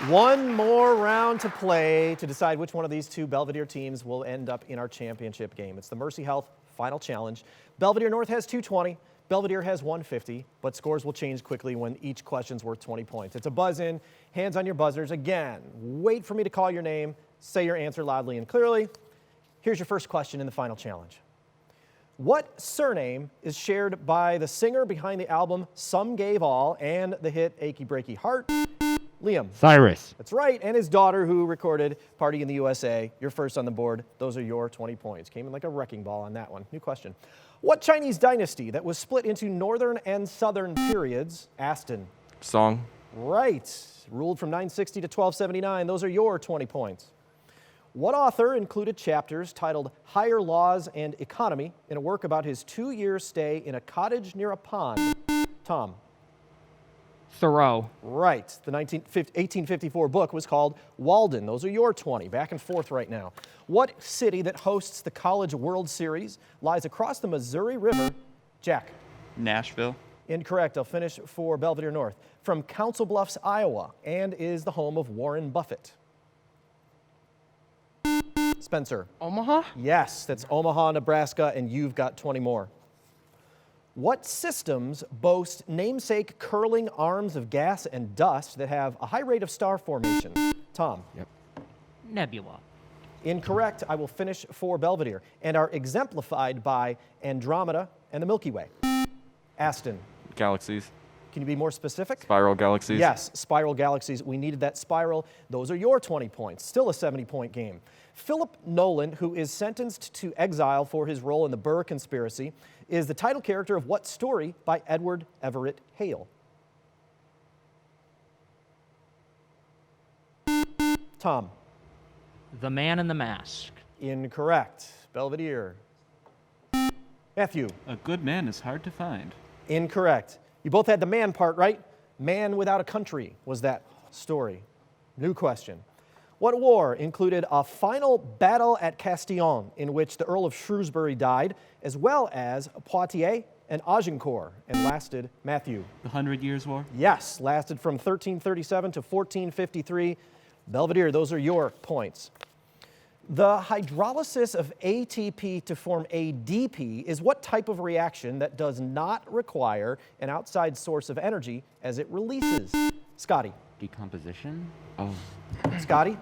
One more round to play to decide which one of these two Belvedere teams will end up in our championship game. It's the Mercy Health Final Challenge. Belvedere North has 220. Belvedere has 150, but scores will change quickly when each question's worth 20 points. It's a buzz-in. Hands on your buzzers. Again, wait for me to call your name. Say your answer loudly and clearly. Here's your first question in the Final Challenge. What surname is shared by the singer behind the album Some Gave All and the hit Achy Breaky Heart? Liam. Cyrus. That's right, and his daughter who recorded Party in the USA. You're first on the board. Those are your 20 points. Came in like a wrecking ball on that one. New question. What Chinese dynasty that was split into northern and southern periods? Aston. Song. Right. Ruled from 960 to 1279. Those are your 20 points. What author included chapters titled Higher Laws and Economy in a work about his 2-year stay in a cottage near a pond? Tom. Thoreau. Right. The 1854 book was called Walden. Those are your 20. Back and forth right now. What city that hosts the College World Series lies across the Missouri River? Jack. Nashville. Incorrect. I'll finish for Belvedere North. From Council Bluffs, Iowa, and is the home of Warren Buffett. Spencer. Omaha? Yes, that's Omaha, Nebraska, and you've got 20 more. What systems boast namesake curling arms of gas and dust that have a high rate of star formation? Tom. Yep. Nebula. Incorrect. I will finish for Belvedere, and are exemplified by Andromeda and the Milky Way. Aston. Galaxies. Can you be more specific? Spiral galaxies. Yes, spiral galaxies. We needed that spiral. Those are your 20 points. Still a 70-point game. Philip Nolan, who is sentenced to exile for his role in the Burr conspiracy, is the title character of what story by Edward Everett Hale? Tom. The Man in the Mask. Incorrect. Belvedere. Matthew. A good man is hard to find. Incorrect. You both had the man part right. Man Without a Country was that story. New question. What war included a final battle at Castillon in which the Earl of Shrewsbury died, as well as Poitiers and Agincourt, and lasted, Matthew? The 100 Years' War? Yes, lasted from 1337 to 1453. Belvedere, those are your points. The hydrolysis of ATP to form ADP is what type of reaction that does not require an outside source of energy as it releases? Scotty. Decomposition? Oh. Scotty?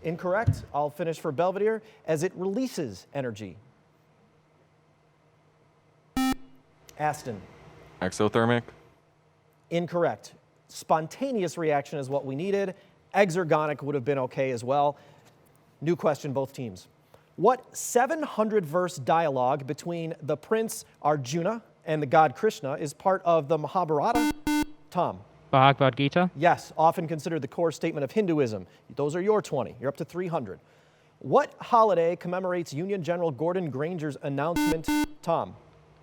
Incorrect. I'll finish for Belvedere. As it releases energy. Aston. Exothermic. Incorrect. Spontaneous reaction is what we needed. Exergonic would have been okay as well. New question, both teams. What 700-verse dialogue between the prince Arjuna and the god Krishna is part of the Mahabharata? Tom. Bhagavad Gita? Yes, often considered the core statement of Hinduism. Those are your 20. You're up to 300. What holiday commemorates Union General Gordon Granger's announcement? Tom.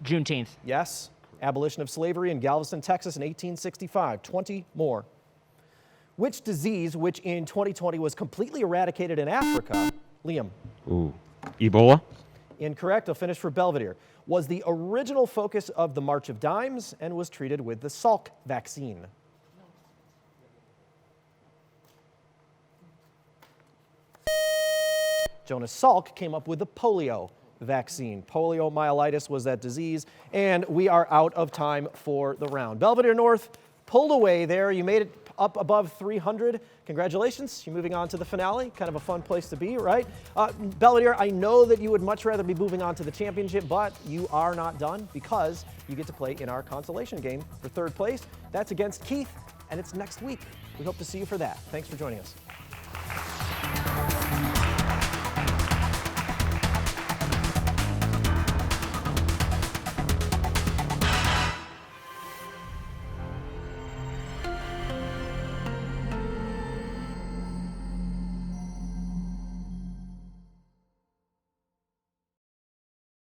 Juneteenth. Yes. Abolition of slavery in Galveston, Texas in 1865. 20 more. Which disease, which in 2020 was completely eradicated in Africa? Liam. Ooh. Ebola? Incorrect. I'll finish for Belvedere. Was the original focus of the March of Dimes and was treated with the Salk vaccine. Jonas Salk came up with the polio vaccine. Poliomyelitis was that disease, and we are out of time for the round. Belvedere North pulled away there. You made it up above 300. Congratulations. You're moving on to the finale. Kind of a fun place to be, right? Belvedere, I know that you would much rather be moving on to the championship, but you are not done because you get to play in our consolation game for third place. That's against Keith, and it's next week. We hope to see you for that. Thanks for joining us.